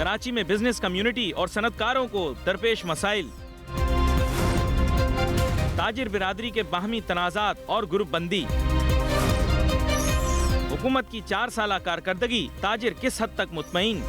कराची में business community और सनतकारों को दरपेश मसाइल, ताजिर बिरादरी के बाहमी तनाज़ात और ग्रुप बंदी, हुकूमत की 4 साल कारकर्दगी, ताजिर किस हद तक मुतमईन।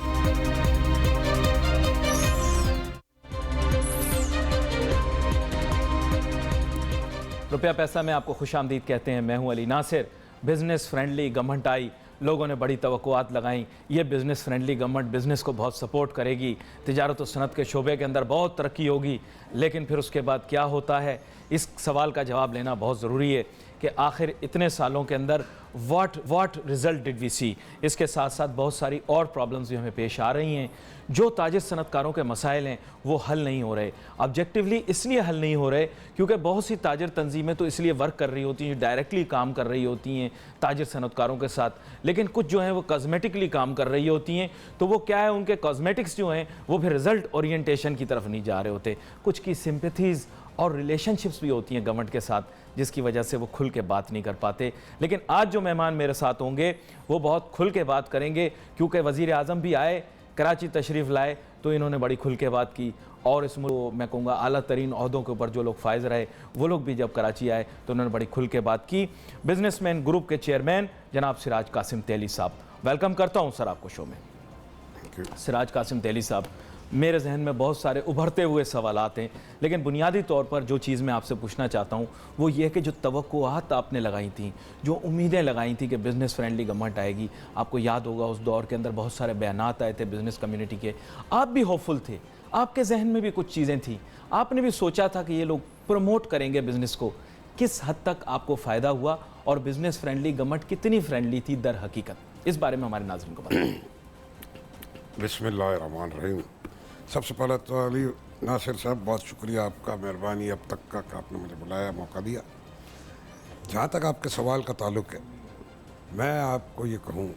रुपया पैसा में आपको खुशामदीद कहते हैं। मैं हूं Ali Nasir. Business friendly government आई, लोगों ने बड़ी तवक्कुआत लगाई। ये बिज़नेस फ्रेंडली गवर्नमेंट बिज़नेस को बहुत सपोर्ट करेगी, तिजारत और सनत के शोबे के अंदर बहुत तरक्की होगी। लेकिन फिर उसके बाद क्या होता है, इस सवाल का जवाब लेना बहुत ज़रूरी है कि आखिर इतने सालों के अंदर व्हाट रिज़ल्ट डिड वी सी। इसके साथ साथ बहुत सारी और प्रॉब्लम्स भी हमें पेश आ रही हैं। जो ताजिर सनतकारों के मसाइल हैं वो हल नहीं हो रहे। ऑब्जेक्टिवली इसलिए हल नहीं हो रहे क्योंकि बहुत सी ताजिर तंजीमें तो इसलिए वर्क कर रही होती हैं, जो डायरेक्टली काम कर रही होती हैं ताजिर सनतकारों के साथ, लेकिन कुछ जो हैं वो कॉस्मेटिकली काम कर रही होती हैं। तो वो क्या है, उनके कॉस्मेटिक्स जो हैं वो फिर रिज़ल्ट ओरिएंटेशन की तरफ नहीं जा रहे होते। कुछ की सिंपैथीज़ और रिलेशनशिप्स भी होती हैं गवर्नमेंट के साथ, जिसकी वजह से वो खुल के बात नहीं कर पाते। लेकिन आज जो मेहमान मेरे साथ होंगे वो बहुत खुल के बात करेंगे, क्योंकि वज़ीर आज़म भी आए, कराची तशरीफ़ लाए तो इन्होंने बड़ी खुल के बात की। और इसमें मैं कहूँगा आला तरीन ओहदों के ऊपर जो लोग फायज़ रहे वो लोग भी जब कराची आए तो उन्होंने बड़ी खुल के बात की। बिजनेसमैन ग्रुप के चेयरमैन जनाब सिराज कासिम तेली साहब, वेलकम करता हूँ सर आपको शो में। सिराज कासिम तेली साहब, मेरे जहन में बहुत सारे उभरते हुए सवालात हैं, लेकिन बुनियादी तौर पर जो चीज़ मैं आपसे पूछना चाहता हूँ वो ये है कि जो तवक्कुआत आपने लगाई थी, जो उम्मीदें लगाई थी कि बिज़नेस फ्रेंडली गवर्नमेंट आएगी, आपको याद होगा उस दौर के अंदर बहुत सारे बयानात आए थे बिज़नेस कम्युनिटी के। आप भी होपफुल थे, आपके जहन में भी कुछ चीज़ें थी, आपने भी सोचा था कि ये लोग प्रमोट करेंगे बिज़नेस को। किस हद तक आपको फ़ायदा हुआ और बिज़नेस फ्रेंडली गवर्नमेंट कितनी फ्रेंडली थी दर हकीकत, इस बारे में हमारे नाज़रीन को बताएं। बिस्मिल्लाहिर्रहमानिर्रहीम। सबसे पहले तो अली नासिर साहब बहुत शुक्रिया आपका, मेहरबानी अब तक का आपने मुझे बुलाया, मौका दिया। जहाँ तक आपके सवाल का ताल्लुक़ है, मैं आपको ये कहूँ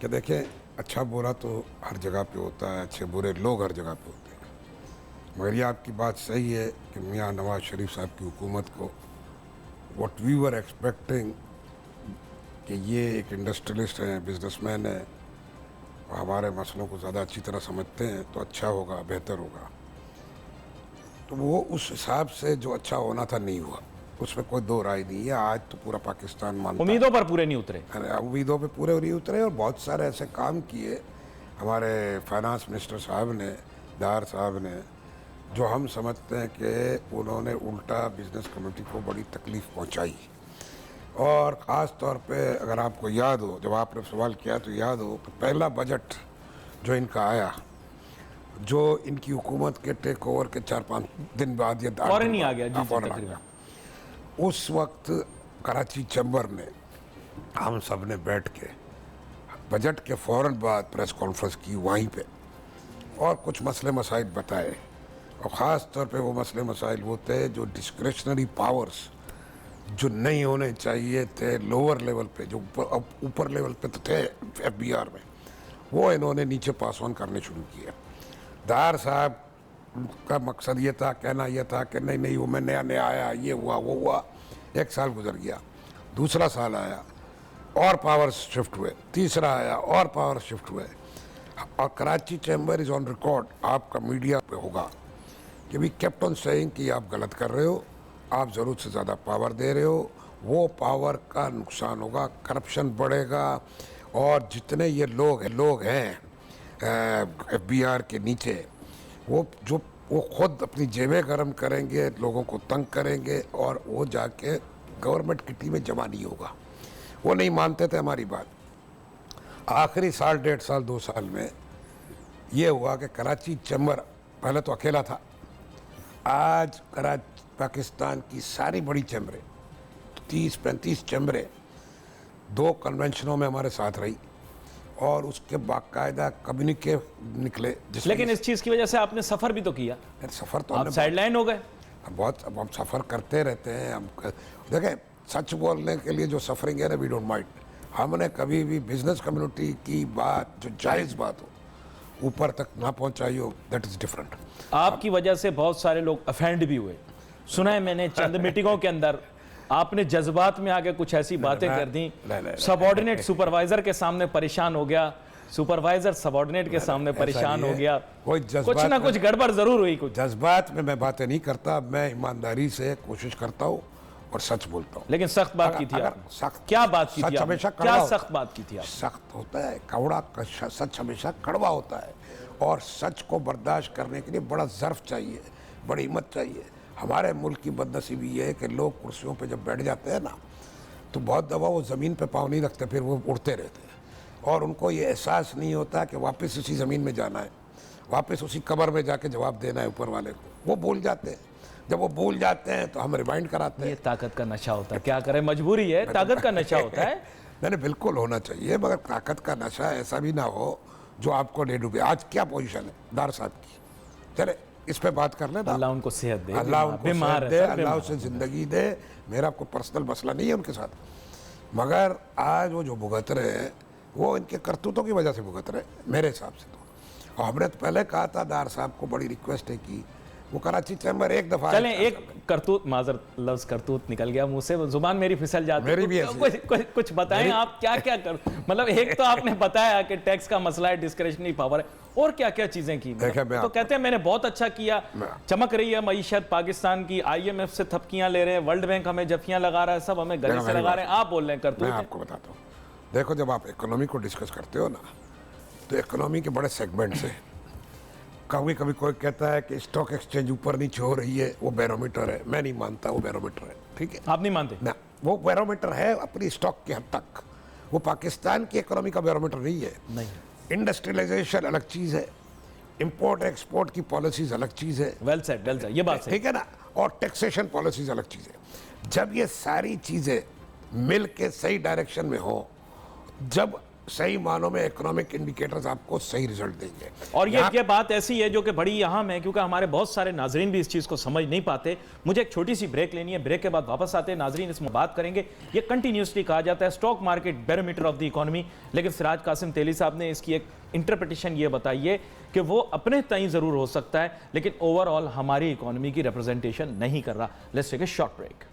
कि देखें, अच्छा बुरा तो हर जगह पे होता है, अच्छे बुरे लोग हर जगह पे होते हैं। मगर ये आपकी बात सही है कि मियाँ नवाज शरीफ साहब की हुकूमत को व्हाट वी वर एक्सपेक्टिंग कि ये एक इंडस्ट्रियलिस्ट हैं, बिजनेसमैन हैं, हमारे मसलों को ज़्यादा अच्छी तरह समझते हैं, तो अच्छा होगा, बेहतर होगा। तो वो उस हिसाब से जो अच्छा होना था नहीं हुआ, उसमें कोई दो राय नहीं है। आज तो पूरा पाकिस्तान मानता है। उम्मीदों पर पूरे नहीं उतरे। उम्मीदों पे पूरे नहीं उतरे और बहुत सारे ऐसे काम किए हमारे फाइनेंस मिनिस्टर साहब ने, दार साहब ने, जो हम समझते हैं कि उन्होंने उल्टा बिजनेस कम्युनिटी को बड़ी तकलीफ़ पहुँचाई। और ख़ास तौर पे अगर आपको याद हो, जब आपने सवाल किया तो याद हो कि पहला बजट जो इनका आया, जो इनकी हुकूमत के टेक ओवर के 4-5 दिन बाद, ये फौरन ही आ गया, जी, फौरन आ गया। उस वक्त कराची चैम्बर में हम सब ने बैठ के बजट के फ़ौरन बाद प्रेस कॉन्फ्रेंस की वहीं पे, और कुछ मसले मसाइल बताए। और ख़ास तौर पे वो मसले मसाइल वो थे जो डिस्क्रिशनरी पावर्स जो नहीं होने चाहिए थे लोअर लेवल पे, जो ऊपर लेवल पे तो थे FBR में, वो इन्होंने नीचे पास ऑन करने शुरू किए। दार साहब का मकसद ये था, कहना ये था कि नहीं नहीं वो मैं नया नया आया, ये हुआ वो हुआ। 1 साल गुजर गया, दूसरा साल आया और पावर्स शिफ्ट हुए, तीसरा आया और पावर शिफ्ट हुए। और Karachi chamber is on record, आपका मीडिया पे होगा कि वी केप्ट ऑन सेइंग कि आप गलत कर रहे हो, आप ज़रूरत से ज़्यादा पावर दे रहे हो, वो पावर का नुकसान होगा, करप्शन बढ़ेगा। और जितने ये लोग हैं FBR के नीचे, वो खुद अपनी जेबें गर्म करेंगे, लोगों को तंग करेंगे, और वो जाके गवर्नमेंट किटी में जमा नहीं होगा। वो नहीं मानते थे हमारी बात। आखिरी साल, 1.5 साल, 2 साल में ये हुआ कि कराची चैम्बर पहले तो अकेला था, आज पाकिस्तान की सारी बड़ी चैम्बरें, 30-35 चैम्बरें 2 कन्वेंशनों में हमारे साथ रही, और उसके बाकायदा कम्युनिके निकले। लेकिन इस चीज़ की वजह से आपने सफ़र भी तो किया। सफ़र तो आप साइडलाइन हो गए। बहुत, अब हम सफ़र करते रहते हैं। हम देखें, सच बोलने के लिए जो सफरिंग है ना, वी डोंट माइंड। हमने कभी भी बिजनेस कम्युनिटी की बात, जो जायज़ बात हो, ऊपर तक ना पहुंचाई हो, दैट इज़ डिफरेंट। आपकी वजह से बहुत सारे लोग अफेंड भी हुए। सुना है मैंने चंद मीटिंगों के अंदर आपने जज्बात में आके कुछ ऐसी बातें कर दी, सबऑर्डिनेट सुपरवाइजर के सामने परेशान हो गया, सुपरवाइजर सबॉर्डिनेट के सामने परेशान नहीं हो है। गया, कोई कुछ ना कुछ गड़बड़ जरूर हुई कुछ। जज्बात में मैं बातें नहीं करता, मैं ईमानदारी से कोशिश करता हूँ और सच बोलता हूँ। लेकिन सख्त बात की थी अगर आपने। सख्त क्या बात की सच थी आपने? हमेशा क्या कड़वा सख्त बात की थी आपने? सख्त होता है, कड़वा सच हमेशा कड़वा होता है, और सच को बर्दाश्त करने के लिए बड़ा ज़र्फ चाहिए, बड़ी हिम्मत चाहिए। हमारे मुल्क की बदनसीबी ये है कि लोग कुर्सियों पे जब बैठ जाते हैं ना, तो बहुत दफ़ा वो ज़मीन पे पाँव नहीं रखते, फिर वो उड़ते रहते हैं और उनको ये एहसास नहीं होता कि वापस उसी ज़मीन में जाना है, वापस उसी कब्र में जाके जवाब देना है ऊपर वाले को। वो भूल जाते हैं, जब वो भूल जाते हैं तो हम रिमाइंड कराते ये हैं। ताकत का नशा होता है, क्या करें, मजबूरी है, ताकत का नशा होता है। मैंने बिल्कुल होना चाहिए, मगर ताकत का नशा ऐसा भी ना हो जो आपको ले डूबे। आज क्या पोजीशन है दार साहब की, चले इस पे बात कर लेना। अल्लाह उनको सेहत दे, अल्लाह उनको बीमार सेहत है दे, सर, अल्लाह बीमार उसे ज़िंदगी दे। मेरा कोई पर्सनल मसला नहीं है उनके साथ, मगर आज वो जो भुगत रहे हैं वो इनके करतूतों की वजह से भुगत रहे हैं मेरे हिसाब से तो। और हमने तो पहले कहा था, दार साहब को बड़ी रिक्वेस्ट है कि वो कराची चैम्बर एक दफ़ा चलें, एक करतूत, माजर लफ्ज करतूत निकल गया मुंह से, जुबान मेरी फिसल जाती है। मेरी भी ऐसी कुछ बताएं आप, क्या क्या कर, मतलब एक तो आपने बताया कि टैक्स का मसला है, डिस्क्रिशनरी पावर है, और क्या क्या चीजें की। तो कहते हैं मैंने बहुत अच्छा किया, चमक रही है मईशत, पाकिस्तान की IMF से थपकियां ले रहे हैं, वर्ल्ड बैंक हमें जफियां लगा रहा है, सब हमें गले से लगा रहे हैं, आप बोल रहे हैं करतूत। मैं आपको बताता हूँ, देखो जब आप इकोनॉमी को डिस्कस करते हो ना, तो इकोनॉमी के बड़े सेगमेंट्स हैं। कभी कभी कोई कहता है कि स्टॉक एक्सचेंज ऊपर नीचे हो रही है, वो बैरोमीटर है। मैं नहीं मानता वो बैरोमीटर है, ठीक है, आप नहीं मानते ना, वो बैरोमीटर है अपनी स्टॉक की हद तक, वो पाकिस्तान की इकोनॉमी का बैरोमीटर नहीं है। नहीं, इंडस्ट्रियलाइजेशन अलग चीज़ है, इंपोर्ट एक्सपोर्ट की पॉलिसीज अलग चीज़ है, वेल सेड, ये बात सही। ठीक है ना, और टैक्सेशन पॉलिसीज अलग चीज़ है। जब ये सारी चीज़ें मिल के सही डायरेक्शन में हो, जब सही मानों में इकोनॉमिक इंडिकेटर्स आपको सही रिजल्ट देंगे। और ये बात ऐसी है जो कि बड़ी अहम है, क्योंकि हमारे बहुत सारे नाजरीन भी इस चीज़ को समझ नहीं पाते। मुझे एक छोटी सी ब्रेक लेनी है, ब्रेक के बाद वापस आते हैं, नाजरीन इसमें बात करेंगे। ये कंटिन्यूसली कहा जाता है stock market barometer of the economy, लेकिन सिराज कासिम तेली साहब ने इसकी एक इंटरप्रिटेशन ये बताई है कि वो अपने तय ज़रूर हो सकता है, लेकिन ओवरऑल हमारी इकोनॉमी की रिप्रेजेंटेशन नहीं कर रहा। Let's take a short break.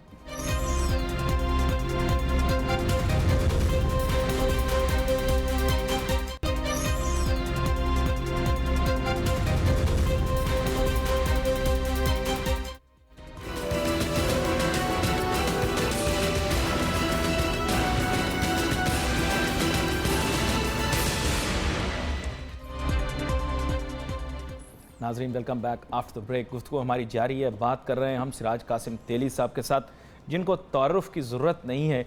नाजरीन welcome back after the break. गुफ्तगू हमारी जारी है, बात कर रहे हैं हम सिराज कासिम तेली साहब के साथ, जिनको तारुफ की ज़रूरत नहीं है,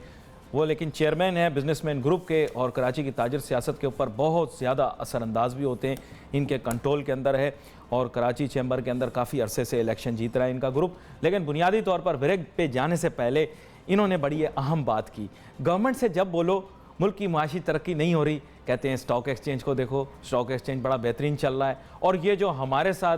वो लेकिन चेयरमैन है बिजनेसमैन ग्रुप के, और कराची की ताजर सियासत के ऊपर बहुत ज़्यादा असरअंदाज भी होते हैं, इनके कंट्रोल के अंदर है, और कराची चैम्बर के अंदर काफ़ी अरसे से इलेक्शन जीत रहा है इनका ग्रुप। लेकिन बुनियादी तौर पर ब्रेक पे जाने से पहले इन्होंने बड़ी अहम बात की, गवर्नमेंट से जब बोलो मुल्क की माशी तरक्की नहीं हो रही, कहते हैं स्टॉक एक्सचेंज को देखो, स्टॉक एक्सचेंज बड़ा बेहतरीन चल रहा है। और ये जो हमारे साथ,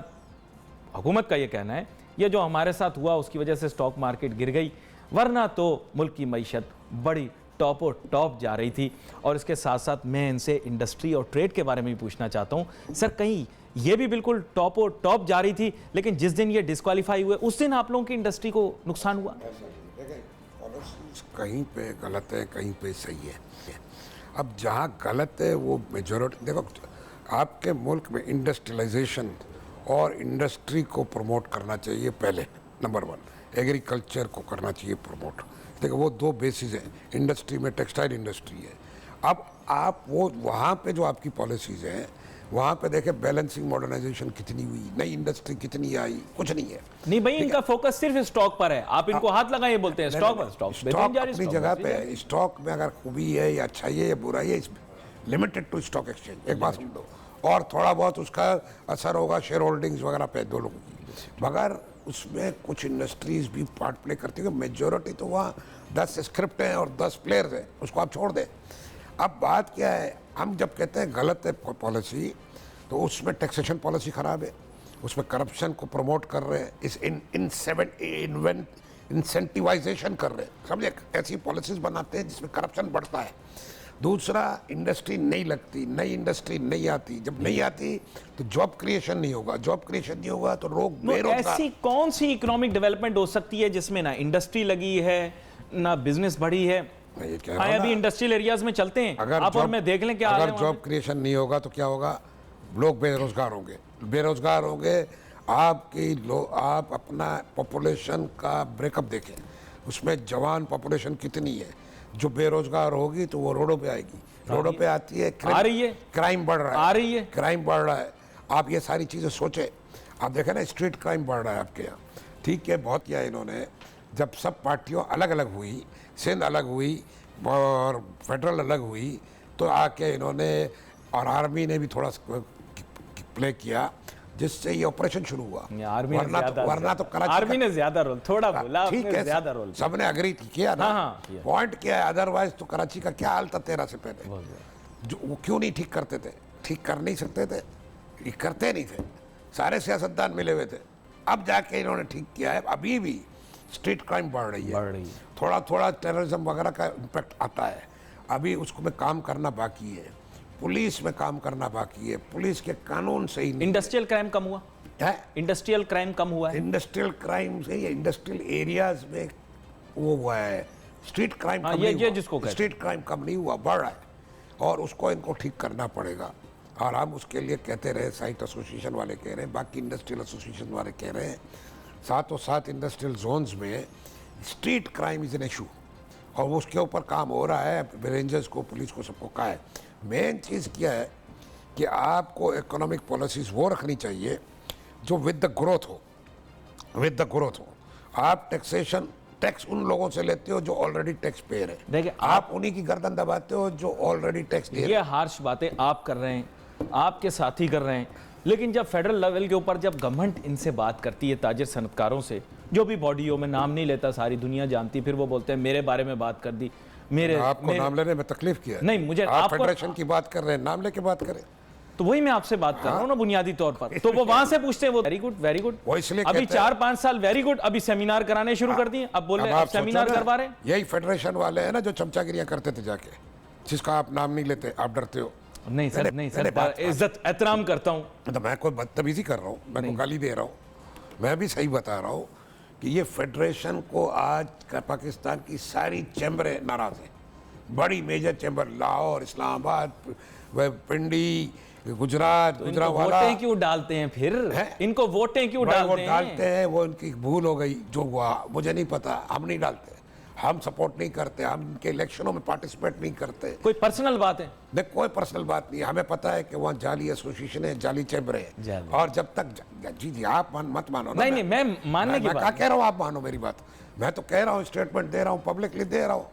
हुकूमत का ये कहना है, ये जो हमारे साथ हुआ उसकी वजह से स्टॉक मार्केट गिर गई, वरना तो मुल्क की मईशत बड़ी टॉप टॉप जा रही थी। और इसके साथ साथ मैं इनसे इंडस्ट्री और ट्रेड के बारे में भी पूछना चाहता हूँ। सर, कहीं ये भी बिल्कुल टॉप जा रही थी, लेकिन जिस दिन ये डिस्क्वालीफाई हुए उस दिन आप लोगों की इंडस्ट्री को नुकसान हुआ? कहीं पे गलत है, कहीं पे सही है। अब जहाँ गलत है वो मेजॉरिटी, देखो आपके मुल्क में इंडस्ट्रियलाइजेशन और इंडस्ट्री को प्रमोट करना चाहिए पहले, नंबर 1। एग्रीकल्चर को करना चाहिए प्रमोट। देखो वो दो बेसिस हैं इंडस्ट्री में, टेक्सटाइल इंडस्ट्री है। अब आप वो वहाँ पे जो आपकी पॉलिसीज़ हैं, वहाँ पे देखें बैलेंसिंग मॉडर्नाइजेशन कितनी हुई, नई इंडस्ट्री कितनी आई, कुछ नहीं है। नहीं भाई, इनका फोकस सिर्फ स्टॉक पर है, आप इनको हाथ लगाए बोलते हैं स्टॉक पर। स्टॉक अपनी जगह पे है, स्टॉक में अगर खूबी है या अच्छाई है या बुराई है, लिमिटेड टू स्टॉक एक्सचेंज, एक बात समझो, और थोड़ा बहुत उसका असर होगा शेयर होल्डिंग्स वगैरह पे दो लोगों की, मगर उसमें कुछ इंडस्ट्रीज भी पार्ट प्ले करती है। मेजॉरिटी तो वहाँ 10 स्क्रिप्ट हैं और 10 प्लेयर्स हैं, उसको आप छोड़ दें। अब बात क्या है, हम जब कहते हैं गलत है पॉलिसी, तो उसमें टैक्सेशन पॉलिसी ख़राब है, उसमें करप्शन को प्रमोट कर रहे हैं, इस इंसेंटिवाइजेशन कर रहे हैं, समझे, ऐसी पॉलिसीज़ बनाते हैं जिसमें करप्शन बढ़ता है। दूसरा, इंडस्ट्री नहीं लगती, नई इंडस्ट्री नहीं आती, जब नहीं आती तो जॉब क्रिएशन नहीं होगा, जॉब क्रिएशन नहीं होगा तो लोग बेरोजगार। ऐसी कौन सी इकोनॉमिक डेवलपमेंट हो सकती है जिसमें ना इंडस्ट्री लगी है, ना बिजनेस बढ़ी है, मैं ये कह रहा हाँ, हूँ अभी ना, इंडस्ट्रियल एरियाज में चलते हैं आप और मैं देख लें क्या हाल है अगर वहाँ जॉब क्रिएशन नहीं होगा तो क्या होगा, लोग बेरोजगार होंगे, बेरोजगार होंगे। आप अपना पॉपुलेशन का ब्रेकअप देखें, उसमें जवान पॉपुलेशन कितनी है, जो बेरोजगार होगी तो वो रोडों पे आएगी, रोडों पे आती है, आ रही है, क्राइम बढ़ रहा है, आ रही है, क्राइम बढ़ रहा है। आप ये सारी चीज़ें सोचें, आप देखें ना स्ट्रीट क्राइम बढ़ रहा है आपके यहाँ, ठीक है, बहुत किया इन्होंने। जब सब पार्टियों अलग अलग हुई, सिंध अलग हुई और फेडरल अलग हुई, तो आके इन्होंने और आर्मी ने भी थोड़ा प्ले किया, जिससे ये ऑपरेशन शुरू हुआ। आर्मी वरना तो कराची आर्मी ने ज्यादा रोल, थोड़ा बोला ठीक आपने, है, ज्यादा रोल सबने अग्री किया ना, हाँ, किया। पॉइंट क्या है, अदरवाइज तो कराची का क्या हाल था 13 से पहले, जो वो क्यों नहीं ठीक करते थे, ठीक कर नहीं सकते थे, ये करते नहीं थे, सारे सियासतदान मिले हुए थे। अब जाके इन्होंने ठीक किया है। अभी भी स्ट्रीट क्राइम बढ़ रही है, थोड़ा थोड़ा टेररिज्म वगैरह का इम्पैक्ट आता है, अभी उसको में काम करना बाकी है, पुलिस में काम करना बाकी है, पुलिस के कानून सही नहीं। इंडस्ट्रियल क्राइम कम हुआ है, इंडस्ट्रियल क्राइम कम हुआ है, इंडस्ट्रियल क्राइम से या इंडस्ट्रियल एरियाज में वो हुआ है, स्ट्रीट क्राइम कम ये नहीं हुआ, जिसको कहते हैं। स्ट्रीट क्राइम कम नहीं हुआ, बढ़ रहा है, और उसको इनको ठीक करना पड़ेगा। और हम उसके लिए कहते रहे, साइट एसोसिएशन वाले कह रहे हैं, बाकी इंडस्ट्रियल एसोसिएशन वाले कह रहे हैं, साथों साथ इंडस्ट्रियल जोन्स में street crime is an issue, और वो उसके ऊपर काम हो रहा है, रेंजर्स को, पुलिस को, सबको कहा है। मेन चीज़ क्या है कि आपको इकोनॉमिक पॉलिसीज़ वो रखनी चाहिए जो विद द ग्रोथ हो, विद द ग्रोथ हो। आप टैक्स उन लोगों से लेते हो जो ऑलरेडी टैक्स पेयर है, देखिए आप उन्हीं की गर्दन दबाते हो जो ऑलरेडी टैक्स दे रहे ये हार्श बातें आप कर रहे हैं, आपके साथी कर रहे हैं, लेकिन जब फेडरल लेवल के ऊपर जब गवर्नमेंट इनसे बात करती है, ताजिर सनतकारों से, जो भी बॉडियों में नाम नहीं लेता, सारी दुनिया जानती, फिर वो बोलते हैं मेरे बारे में बात कर दी, मेरे आपको नाम लेने में तकलीफ किया है? नहीं, मुझे आप आपको फेडरेशन की बात कर रहे हैं, नाम लेके बात करें, तो वही मैं आपसे बात कर रहा हूँ ना बुनियादी तौर पर, तो वो वहां से पूछते हैं, वो वेरी गुड वेरी गुड, वो इसलिए अभी कहते हैं- 4-5 साल वेरी गुड, अभी सेमिनार कराने शुरू कर दिए, अब बोल रहे हैं आप अब सेमिनार सोचो ना, करवा रहे हैं। यही फेडरेशन वाले हैं ना जो चमचागिरियां करते थे जाके, जिसका आप नाम नहीं लेते, आप डरते हो। नहीं सर, नहीं सर, बात- इज्जत एहतराम करता हूँ। तो मैं कोई बदतमीजी कर रहा हूँ, मैं कोई गाली दे रहा हूँ, मैं भी सही बता रहा हूँ कि ये फेडरेशन को आज का पाकिस्तान की सारी चैम्बरें नाराज हैं, बड़ी मेजर चैम्बर, लाहौर, इस्लामाबाद, पिंडी, गुजरात, गुजरावाला, वोटें क्यों डालते हैं फिर? इनको वोटें क्यों वो डालते डालते हैं? हैं, वो उनकी भूल हो गई जो हुआ, मुझे नहीं पता, हम नहीं डालते, हम सपोर्ट नहीं करते, हम इनके इलेक्शनों में पार्टिसिपेट नहीं करते। कोई पर्सनल बात है? देख, कोई पर्सनल बात नहीं है, हमें पता है कि वहाँ जाली एसोसिएशन है, जाली चैम्बर है, और जब तक जी जी आप मत मानो ना, नहीं नहीं, मैं मानने की मैं क्या बात कह रहा हूँ, आप मानो मेरी बात, मैं तो कह रहा हूँ, स्टेटमेंट दे रहा हूँ, पब्लिकली दे रहा हूँ,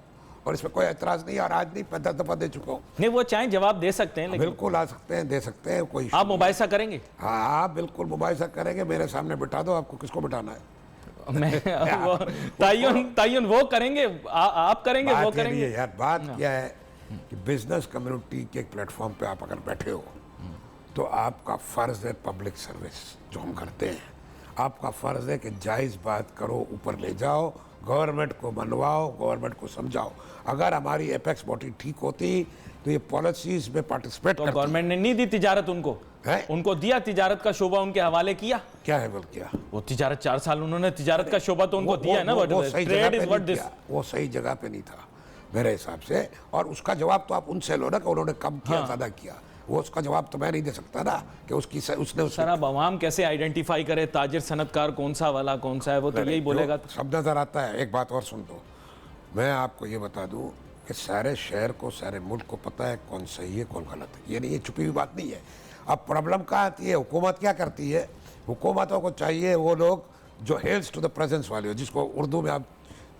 और इसमें कोई एतराज नहीं है, और आज नहीं 10 दफा दे चुका हूँ। नहीं, वो चाहे जवाब दे सकते हैं, लेकिन बिल्कुल आ सकते हैं, दे सकते हैं, कोई आप मुबाहिसा करेंगे? हाँ बिल्कुल मुबाहिसा करेंगे, मेरे सामने बिठा दो, आपको किसको बिठाना है? मैं वो तायुन वो करेंगे, आप करेंगे, वो बात ये नहीं करेंगे। है यार, बात क्या है कि बिजनेस कम्युनिटी के एक प्लेटफॉर्म पे आप अगर बैठे हो तो आपका फ़र्ज़ है पब्लिक सर्विस जो हम करते हैं, आपका फ़र्ज़ है कि जायज़ बात करो, ऊपर ले जाओ, गवर्नमेंट को मनवाओ, गवर्नमेंट को समझाओ। अगर हमारी एपेक्स बॉडी ठीक होती तो ये पॉलिसीज़ में पार्टिसिपेट तो करती। गवर्नमेंट ने नहीं दी तिजारत उनको, है? उनको दिया, तिजारत का शोबा उनके हवाले किया। क्या है बोल किया? वो तिजारत 4 साल उन्होंने तिजारत का शोबा तो उनको दिया है ना, वो सही जगह ट्रेड पे इज व्हाट नहीं दिस। किया, वो सही जगह पे नहीं था मेरे हिसाब से, और उसका जवाब तो आप उनसे लो ना कि उन्होंने कम किया, ज़्यादा किया, वो उसका जवाब तो मैं नहीं दे सकता ना कि उसने सर अब अवाम कैसे आइडेंटिफाई करे ताजिर सनतकार कौन सा वाला कौन सा है, वो तो यही बोलेगा। सब नजर आता है। एक बात और सुन दो, मैं आपको ये बता दूं कि सारे शहर को, सारे मुल्क को पता है कौन सही है कौन गलत है, ये नहीं, ये छुपी हुई बात नहीं है। अब प्रॉब्लम कहाँ आती है? हुकूमत क्या करती है? हुकूमतों को चाहिए वो लोग जो हेल्स टू द प्रेजेंस वाले हो, जिसको उर्दू में आप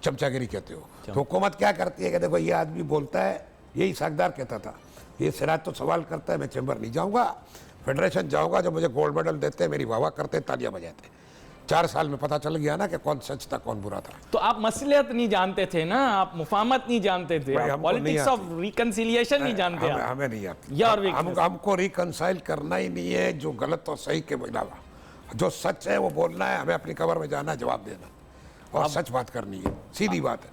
चमचागिरी कहते हो। तो हुकूमत क्या करती है कि देखो ये आदमी बोलता है, यही सागदार कहता था, ये सिराज तो सवाल करता है, मैं चैम्बर नहीं जाऊंगा, फेडरेशन जाऊंगा, जो मुझे गोल्ड मेडल देते हैं, मेरी वाह वाह करते, तालियां बजाते। 4 साल में पता चल गया ना कि कौन सच था कौन बुरा था। तो आप मसलियत नहीं जानते थे ना, आप मुफाहमत नहीं जानते थे, पॉलिटिक्स ऑफ रिकंसिलिएशन नहीं जानते आप। हमें नहीं आती, यार हमको रिकंसाइल करना ही नहीं है, जो गलत और सही के अलावा जो सच है वो बोलना है, हमें अपनी कब्र में जाना है, जवाब देना और सच बात करनी है, सीधी बात है।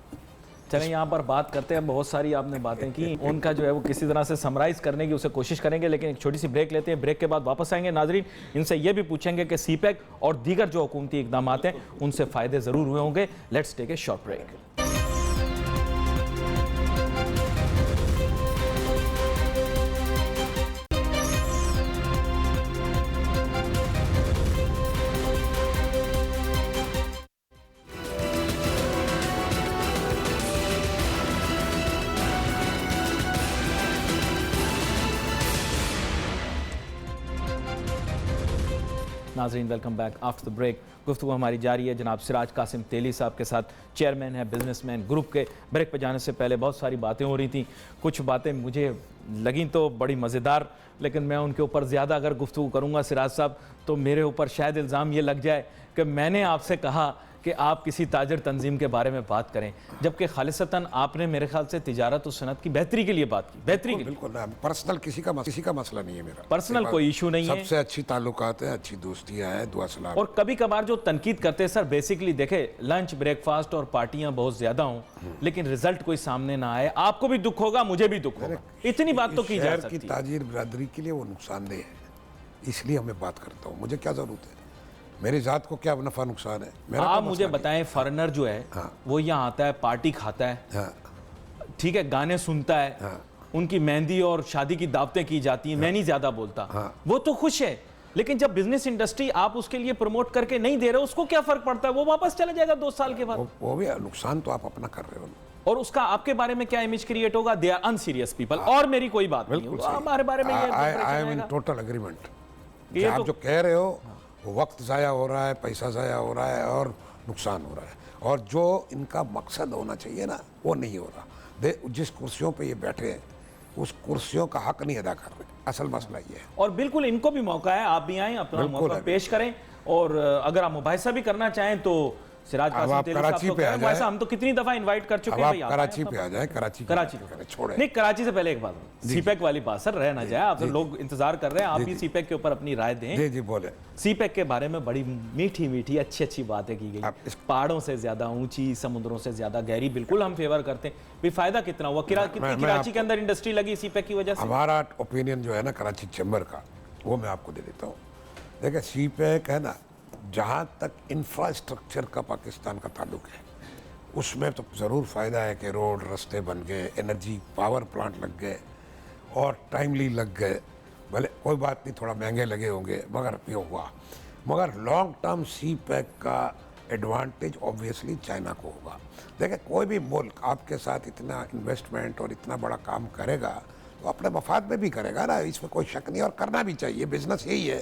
चलें यहाँ पर बात करते हैं, बहुत सारी आपने बातें की, उनका जो है वो किसी तरह से समराइज करने की उसे कोशिश करेंगे, लेकिन एक छोटी सी ब्रेक लेते हैं, ब्रेक के बाद वापस आएंगे। नाजरीन, इनसे ये भी पूछेंगे कि सीपैक और दीगर जो हुकूमती इकदाम हैं उनसे फ़ायदे ज़रूर हुए होंगे। Let's take a short break. नाजरीन welcome back after the break. गुफ्तगू हमारी जारी है। जनाब सिराज कासिम तेली साहब के साथ, चेयरमैन है बिजनेसमैन ग्रुप के। ब्रेक पे जाने से पहले बहुत सारी बातें हो रही थी, कुछ बातें मुझे लगी तो बड़ी मज़ेदार, लेकिन मैं उनके ऊपर ज़्यादा अगर गुफ्तगू करूँगा सिराज साहब तो मेरे ऊपर शायद इल्ज़ाम ये लग जाए कि मैंने आपसे कहा कि आप किसी ताजर तंजीम के बारे में बात करें, जबकि खालिसतन आपने मेरे ख्याल से तिजारत और सनत की बेहतरी के लिए बात की। बेहतरी के लिए, बिल्कुल ना, पर्सनल किसी का मसला नहीं है मेरा। पर्सनल कोई इशू नहीं है। सबसे अच्छी ताल्लुकात है, अच्छी दोस्तियां हैं, दुआ सलाम। और कभी कभार जो तनकीद करते हैं सर, बेसिकली देखे लंच ब्रेकफास्ट और पार्टियां बहुत ज्यादा हों लेकिन रिजल्ट कोई सामने ना आए, आपको भी दुख होगा, मुझे भी दुख होगा। इतनी बात तो की जा शहर सकती की है। ताजीर बिरादरी के लिए वो नुकसानदेह है, इसलिए हमें बात करता हूँ। मुझे क्या जरूरत है, मेरी जात को क्या नफा नुकसान है मेरा? आप मुझे बताएं, फॉरेनर जो है वो यहाँ आता है, पार्टी खाता है, ठीक है, गाने सुनता है, उनकी मेहंदी और शादी की दावतें की जाती हैं, मैं नहीं ज्यादा बोलता, वो तो खुश है। लेकिन जब बिजनेस इंडस्ट्री आप उसके लिए प्रमोट करके नहीं दे रहे हो, उसको क्या फर्क पड़ता है? वो वापस चला जाएगा 2 साल के बाद। वो भी नुकसान तो आप अपना कर रहे हो, और उसका आपके बारे में क्या इमेज क्रिएट होगा? They are unserious people. और मेरी कोई बात नहीं है, हमारे बारे में I am in total agreement. आप जो कह रहे हो वो वक्त ज़ाया हो रहा है, पैसा ज़ाया हो रहा है और नुकसान हो रहा है, और जो इनका मकसद होना चाहिए ना वो नहीं हो रहा। जिस कुर्सियों पे ये बैठे हैं उस कुर्सियों का हक नहीं अदा कर रहे, असल मसला ये है। और बिल्कुल इनको भी मौका है, आप भी आएं, अपना मौका पेश करें, और अगर आप मुबाहिसा भी करना चाहें तो सिराज कासिम तेली साहब को करें। वैसे हम तो कितनी दफा इनवाइट कर चुके हैं भाई, कराची पे आ जाए, कराची छोड़े नहीं। कराची से पहले एक बात, सीपैक वाली बात सर रह ना जाए, आप लोग इंतजार कर रहे हैं, आप भी सीपैक के ऊपर अपनी राय दें। जी जी बोले। सीपैक के बारे में बड़ी मीठी मीठी अच्छी अच्छी बातें की गई, पहाड़ों से ज्यादा ऊंची, समुद्रों से ज्यादा गहरी, बिल्कुल हम फेवर करते हैं। भाई फायदा कितना हुआ? कितनी कराची के अंदर इंडस्ट्री लगी सीपैक की वजह से? हमारा ओपिनियन जो है ना कराची चैम्बर का, वो मैं आपको दे देता हूँ। देखिए सीपैक है ना, जहाँ तक इंफ्रास्ट्रक्चर का पाकिस्तान का ताल्लुक है उसमें तो ज़रूर फ़ायदा है कि रोड रास्ते बन गए, एनर्जी पावर प्लांट लग गए और टाइमली लग गए। भले कोई बात नहीं, थोड़ा महंगे लगे होंगे मगर ये हुआ। मगर लॉन्ग टर्म सीपैक का एडवांटेज ऑब्वियसली चाइना को होगा। देखिए कोई भी मुल्क आपके साथ इतना इन्वेस्टमेंट और इतना बड़ा काम करेगा तो अपने मफाद में भी करेगा ना, इसमें कोई शक नहीं, और करना भी चाहिए। बिजनेस यही है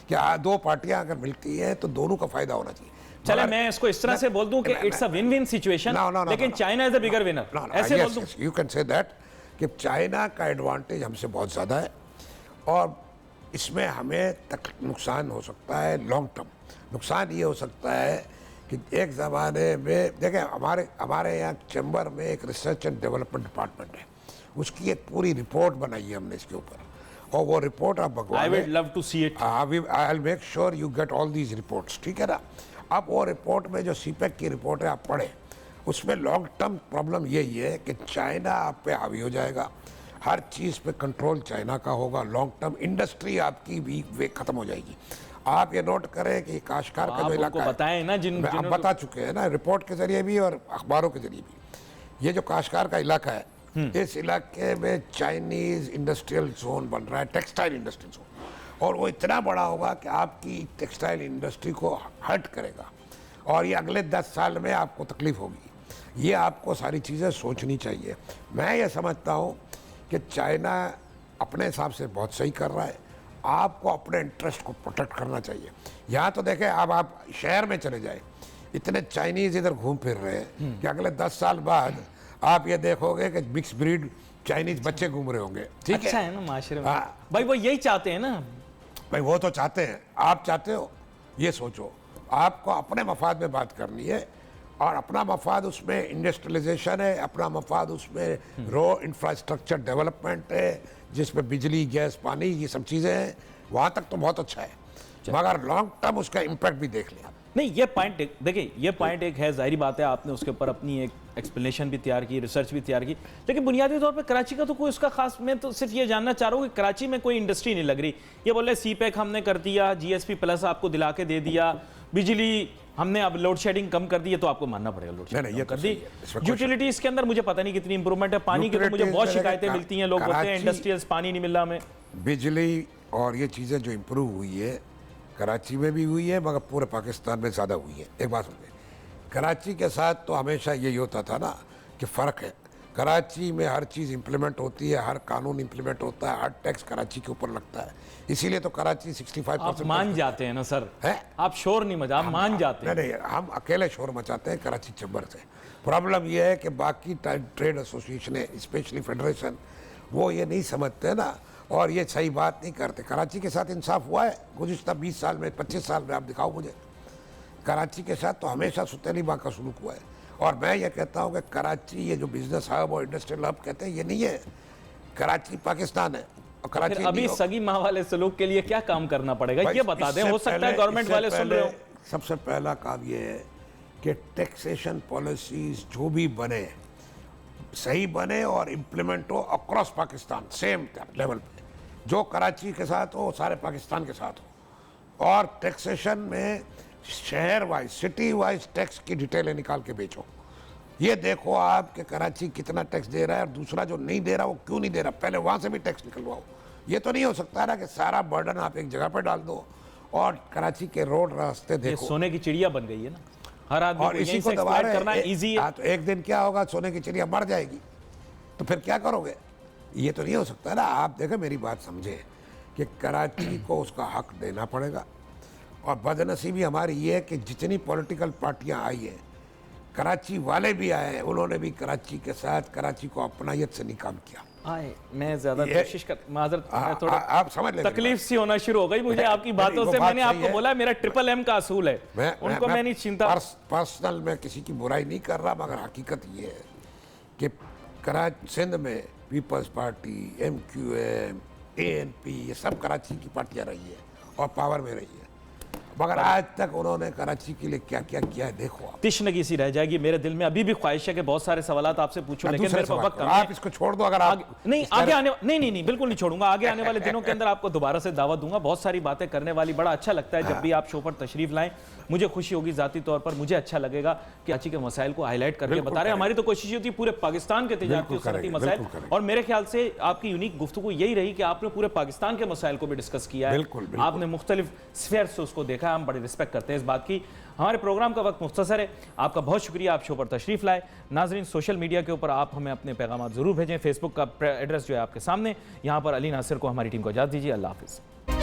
कि 2 पार्टियां अगर मिलती हैं तो दोनों का फायदा होना चाहिए। चले मैं इसको इस तरह से बोल दूं कि it's a win win situation, लेकिन China is a bigger winner, ऐसे बोल दूं। यू कैन से दैट कि चाइना का एडवांटेज हमसे बहुत ज़्यादा है और इसमें हमें तक नुकसान हो सकता है। लॉन्ग टर्म नुकसान ये हो सकता है कि एक ज़माने में देखें हमारे यहाँ चैम्बर में एक रिसर्च एंड डेवलपमेंट डिपार्टमेंट है, उसकी एक पूरी रिपोर्ट बनाई है हमने इसके ऊपर, और वो रिपोर्ट आप भगवान, I would love to see it, I will make sure you get all these reports, ठीक है ना। अब वो रिपोर्ट में जो सीपैक की रिपोर्ट है आप पढ़ें, उसमें लॉन्ग टर्म प्रॉब्लम यही है कि चाइना आप पे हावी हो जाएगा, हर चीज़ पे कंट्रोल चाइना का होगा, लॉन्ग टर्म इंडस्ट्री आपकी भी वे खत्म हो जाएगी। आप ये नोट करें कि काश्तकार का जो इलाका है, बताएं ना, आप बता चुके हैं ना रिपोर्ट के जरिए भी और अखबारों के जरिए भी, ये जो काश्तकार का इलाका है इस इलाके में चाइनीज इंडस्ट्रियल जोन बन रहा है, टेक्सटाइल इंडस्ट्रियल जोन, और वो इतना बड़ा होगा कि आपकी टेक्सटाइल इंडस्ट्री को हर्ट करेगा और ये अगले 10 साल में आपको तकलीफ होगी। ये आपको सारी चीज़ें सोचनी चाहिए। मैं ये समझता हूँ कि चाइना अपने हिसाब से बहुत सही कर रहा है, आपको अपने इंटरेस्ट को प्रोटेक्ट करना चाहिए। यहाँ तो देखें, अब आप शहर में चले जाए, इतने चाइनीज़ इधर घूम फिर रहे हैं कि अगले 10 साल बाद आप ये देखोगे कि मिक्स ब्रीड चाइनीज बच्चे घूम रहे होंगे। ठीक अच्छा है ना माशरे में, भाई वो यही चाहते हैं ना। भाई वो तो चाहते हैं, आप चाहते हो, ये सोचो आपको अपने मफाद में बात करनी है, और अपना मफाद उसमें इंडस्ट्रियलाइजेशन है, अपना मफाद उसमें रो इंफ्रास्ट्रक्चर डेवलपमेंट है जिसमें बिजली गैस पानी ये सब चीज़ें हैं, वहाँ तक तो बहुत अच्छा है, मगर लॉन्ग टर्म उसका इम्पैक्ट भी देख लिया। नहीं ये पॉइंट देखिए, ये पॉइंट एक है, जाहिर बात है आपने उसके ऊपर अपनी एक एक्सप्लेनेशन भी तैयार की, रिसर्च भी तैयार की, लेकिन बुनियादी तौर पे कराची का तो कोई उसका खास, मैं तो सिर्फ ये जानना चाह रहा हूँ कि कराची में कोई इंडस्ट्री नहीं लग रही। ये बोल रहे सीपैक हमने कर दिया, जीएसपी प्लस आपको दिला के दे दिया, बिजली हमने अब लोड शेडिंग कम कर दी है, तो आपको मानना पड़ेगा लोड शेडिंग कर दी। यूटिलिटीज के अंदर मुझे पता नहीं कितनी इंप्रूवमेंट है, पानी की तो मुझे बहुत शिकायतें मिलती हैं, लोग बोलते हैं इंडस्ट्रियल्स पानी नहीं मिल रहा हमें। बिजली और ये चीज़ें जो इम्प्रूव हुई है कराची में भी हुई है, मगर पूरे पाकिस्तान में ज़्यादा हुई है। एक बात सुनिए, कराची के साथ तो हमेशा यही होता था ना कि फ़र्क है, कराची में हर चीज़ इम्प्लीमेंट होती है, हर कानून इम्प्लीमेंट होता है, हर टैक्स कराची के ऊपर लगता है। इसीलिए तो कराची 65% आप मान जाते हैं ना सर, है। आप शोर नहीं मचा, आप मान जाते हैं। नहीं, हम अकेले शोर मचाते हैं कराची चैम्बर से। प्रॉब्लम यह है कि बाकी ट्रेड एसोसिएशन, स्पेशली फेडरेशन, वो ये नहीं समझते ना, और ये सही बात नहीं करते। कराची के साथ इंसाफ हुआ है गुज़िश्ता 20 साल में, 25 साल में, आप दिखाओ मुझे। कराची के साथ तो हमेशा सुतैली माँ का सलूक हुआ है। और मैं ये कहता हूँ कि कराची, ये जो बिजनेस हब और इंडस्ट्रियल हब कहते हैं, ये नहीं है। कराची पाकिस्तान है और कराची फिर अभी सगी माँ वाले सलूक के लिए क्या काम करना पड़ेगा, ये बता दें। हो सकता है गवर्नमेंट वाले सुन रहे हो। सबसे पहला काम ये है कि टैक्सेशन पॉलिसीज जो भी बने, सही बने और इम्प्लीमेंट हो अक्रॉस पाकिस्तान, सेम लेवल पे। जो कराची के साथ हो सारे पाकिस्तान के साथ हो। और टैक्सेशन में शहर वाइज, सिटी वाइज टैक्स की डिटेलें निकाल के बेचो। ये देखो आप कि कराची कितना टैक्स दे रहा है और दूसरा जो नहीं दे रहा वो क्यों नहीं दे रहा, पहले वहाँ से भी टैक्स निकलवाओ। ये तो नहीं हो सकता ना कि सारा बर्डन आप एक जगह पर डाल दो। और कराची के रोड रास्ते ये देखो, सोने की चिड़िया बन गई है ना, हर आदमी और को इसी यहीं को से दबा एक्सप्लॉइट करना रहे इजी है। हैं। तो एक दिन क्या होगा, सोने की चिड़िया मर जाएगी, तो फिर क्या करोगे? ये तो नहीं हो सकता ना। आप देखें, मेरी बात समझे कि कराची को उसका हक देना पड़ेगा। और बदनसीबी हमारी ये है कि जितनी पॉलिटिकल पार्टियां आई हैं, कराची वाले भी आए हैं, उन्होंने भी कराची के साथ कराची को अपनायत से नहीं काम किया। आए, मैं ज्यादा ये- कोशिश कर, माजरत, मैं आप थोड़ा समझ लें, तकलीफ सी होना शुरू हो गई मुझे आपकी बातों वो से। बात मैंने सही आपको है। बोला मेरा ट्रिपल एम का असूल है, उनको मैं नहीं चिंता। पर्सनल में किसी की बुराई नहीं कर रहा, मगर हकीकत ये है कि कराची सिंध में पीपल्स पार्टी, MQM, ANP, ये सब कराची की पार्टियां रही है और पावर में रही है, मगर आज तक उन्होंने कराची के लिए क्या क्या किया है देखो आप। तिश्नगी सी रह जाएगी मेरे दिल में। अभी भी ख्वाहिश है कि बहुत सारे सवालात आपसे पूछूं, लेकिन दूसरे मेरे पास सवाल वक्त करो। कम है। आप इसको छोड़ दो, अगर आप नहीं इस तरह- आगे आने, नहीं बिल्कुल नहीं छोड़ूंगा। आगे आने वाले दिनों के अंदर आपको दोबारा से दावत दूंगा। बहुत सारी बातें करने वाली, बड़ा अच्छा लगता है जब भी आप शो पर तशरीफ लाएं। मुझे खुशी होगी जाती तौर पर, मुझे अच्छा लगेगा कि कराची के मसाइल को हाईलाइट करके बिल्कुल बता रहे हैं। हमारी तो कोशिश होती है पूरे पाकिस्तान के तिजारती और सनअती करेंगे, मसाइल, बिल्कुल करेंगे। और मेरे ख्याल से आपकी यूनिक गुफ्तगू यही रही कि आपने पूरे पाकिस्तान के मसाइल को भी डिस्कस किया है। बिल्कुल। आपने मुख्तलिफ स्फेयर से उसको देखा है, हम बड़ी रिस्पेक्ट करते हैं इस बात की। हमारे प्रोग्राम का वक्त मुख्तसर है, आपका बहुत शुक्रिया, आप शो पर तशरीफ लाए। नाजरीन, सोशल मीडिया के ऊपर आप हमें अपने पैगाम जरूर भेजें। फेसबुक का एड्रेस जो है आपके सामने, यहाँ पर अली नासिर को हमारी टीम को इजाज़त दीजिए। अल्लाह हाफिज़।